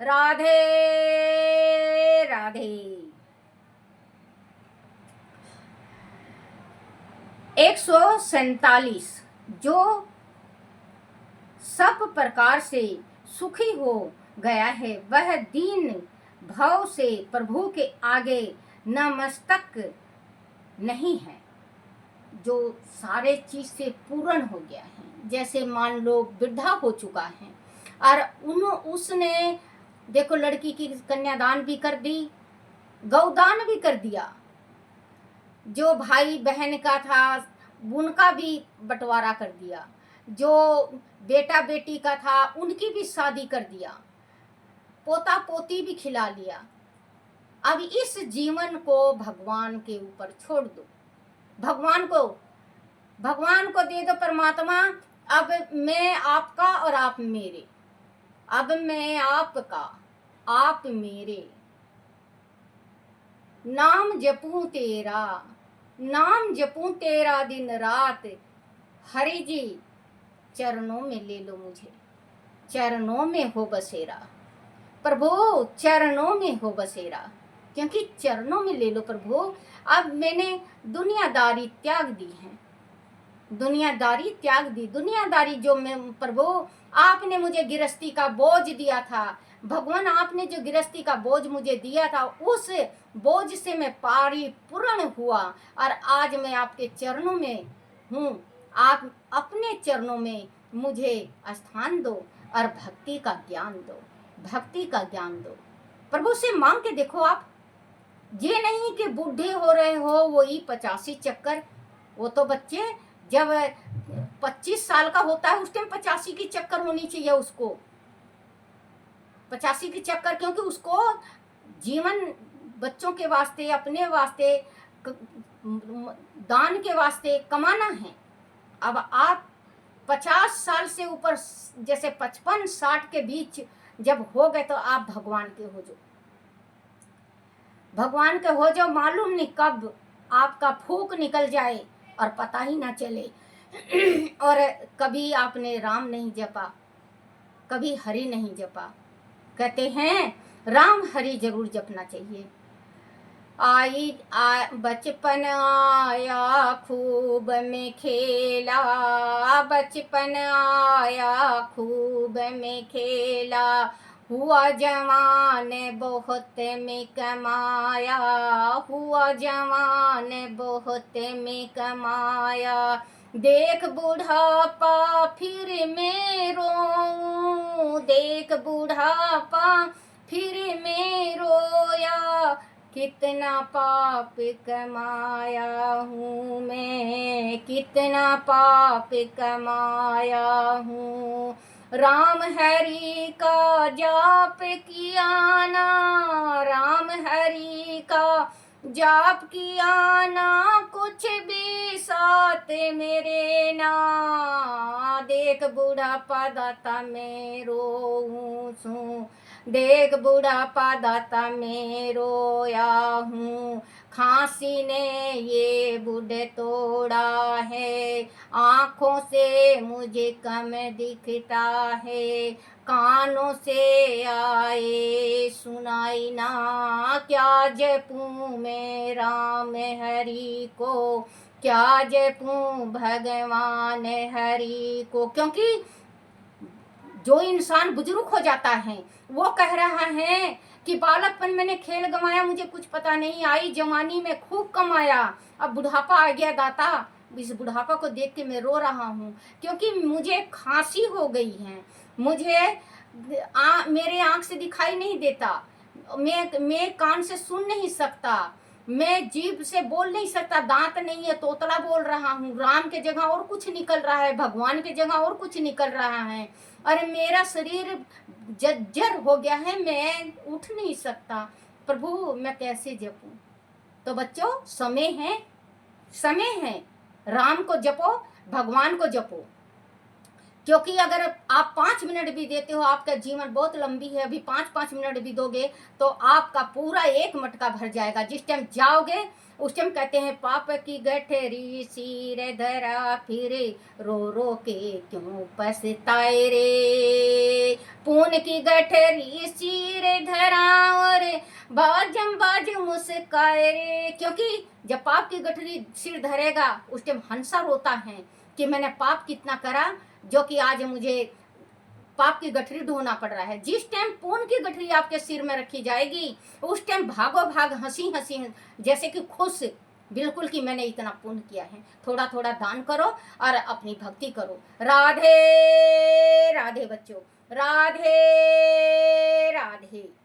राधे राधे। 147 जो सब प्रकार से सुखी हो गया है वह दीन भाव से प्रभु के आगे नतमस्तक नहीं है। जो सारे चीज से पूर्ण हो गया है, जैसे मान लो वृद्धा हो चुका है और उसने देखो लड़की की कन्यादान भी कर दी, गौदान भी कर दिया, जो भाई बहन का था उनका भी बंटवारा कर दिया, जो बेटा बेटी का था उनकी भी शादी कर दिया, पोता पोती भी खिला लिया। अब इस जीवन को भगवान के ऊपर छोड़ दो, भगवान को दे दो परमात्मा। अब मैं आपका और आप मेरे, अब मैं आपका आप मेरे, नाम जपूं तेरा दिन रात, हरि जी चरणों में ले लो मुझे, चरणों में हो बसेरा, प्रभु चरणों में हो बसेरा, क्योंकि चरणों में ले लो प्रभु। अब मैंने दुनियादारी त्याग दी है, दुनियादारी त्याग दी, दुनियादारी जो मैं प्रभु आपने मुझे गृहस्थी का बोझ दिया था, भगवान आपने जो गृहस्थी का बोझ मुझे दिया था उस बोझ से मैं परिपूर्ण हुआ और आज मैं आपके चरणों में हूँ। आप अपने चरणों में मुझे स्थान दो और भक्ति का ज्ञान दो, भक्ति का ज्ञान दो। प्रभु से मांग के देखो आप, ये नहीं कि बूढ़े हो रहे हो वही 85 चक्कर। वो तो बच्चे जब 25 साल का होता है उस टाइम 85 की चक्कर होनी चाहिए उसको, 85 की चक्कर, क्योंकि उसको जीवन बच्चों के वास्ते, अपने वास्ते, दान के वास्ते कमाना है। अब आप 50 साल से ऊपर, जैसे 55-60 के बीच जब हो गए तो आप भगवान के हो जाओ, भगवान के हो जाओ। मालूम नहीं कब आपका फूंक निकल जाए और पता ही ना चले। और कभी आपने राम नहीं जपा, कभी हरि नहीं जपा। कहते हैं राम हरि जरूर जपना चाहिए। बचपन आया खूब में खेला, बचपन आया खूब में खेला, हुआ जवान बहुत में कमाया, हुआ जवान बहुत में कमाया, देख बुढ़ापा फिर मैं रोऊं, देख बुढ़ापा फिर मैं रोया, कितना पाप कमाया हूँ मैं, कितना पाप कमाया हूँ। राम हरि का जाप किया ना, राम हरि का जाप किया ना, कुछ भी साथ मेरे ना, देख बुढ़ापा दाता मैं रोऊं सू, देख बुढ़ापा दाता मैं रोया हूँ। खांसी ने ये बुढ़े तोड़ा है, आँखों से मुझे कम दिखता है, कानों से आए सुनाई ना, क्या जपूं मैं राम हरि को, क्या जपूं भगवान हरि को। क्योंकि जो इंसान बुजुर्ग हो जाता है वो कह रहा है कि बालकपन मैंने खेल गंवाया, मुझे कुछ पता नहीं, आई जवानी में खूब कमाया, अब बुढ़ापा आ गया दाता, इस बुढ़ापा को देख के मैं रो रहा हूँ, क्योंकि मुझे खांसी हो गई है, मुझे मेरे आँख से दिखाई नहीं देता, मैं कान से सुन नहीं सकता, मैं जीभ से बोल नहीं सकता, दांत नहीं है, तोतला बोल रहा हूँ, राम के जगह और कुछ निकल रहा है, भगवान के जगह और कुछ निकल रहा है, और मेरा शरीर जर्जर हो गया है, मैं उठ नहीं सकता, प्रभु मैं कैसे जपूं। तो बच्चों समय है, समय है, राम को जपो, भगवान को जपो। क्योंकि अगर आप 5 मिनट भी देते हो, आपका जीवन बहुत लंबी है, अभी 5-5 मिनट भी दोगे तो आपका पूरा एक मटका भर जाएगा। जिस टाइम जाओगे उस टाइम कहते हैं पाप की गठरी सिर धरा फिरे, रो रो के क्यों पछताए रे। पुण्य की गठरी सिर धरा और बाजम बाज मुस्काए रे। क्योंकि जब पाप की गठरी सिर धरेगा उस टाइम हंसा रोता है कि मैंने पाप कितना करा, जो कि आज मुझे पाप की गठरी ढोना पड़ रहा है। जिस टाइम पुण्य की गठरी आपके सिर में रखी जाएगी उस टाइम भागो भाग हंसी हंसी जैसे कि खुश, बिल्कुल कि मैंने इतना पुण्य किया है। थोड़ा थोड़ा दान करो और अपनी भक्ति करो। राधे राधे बच्चों, राधे राधे।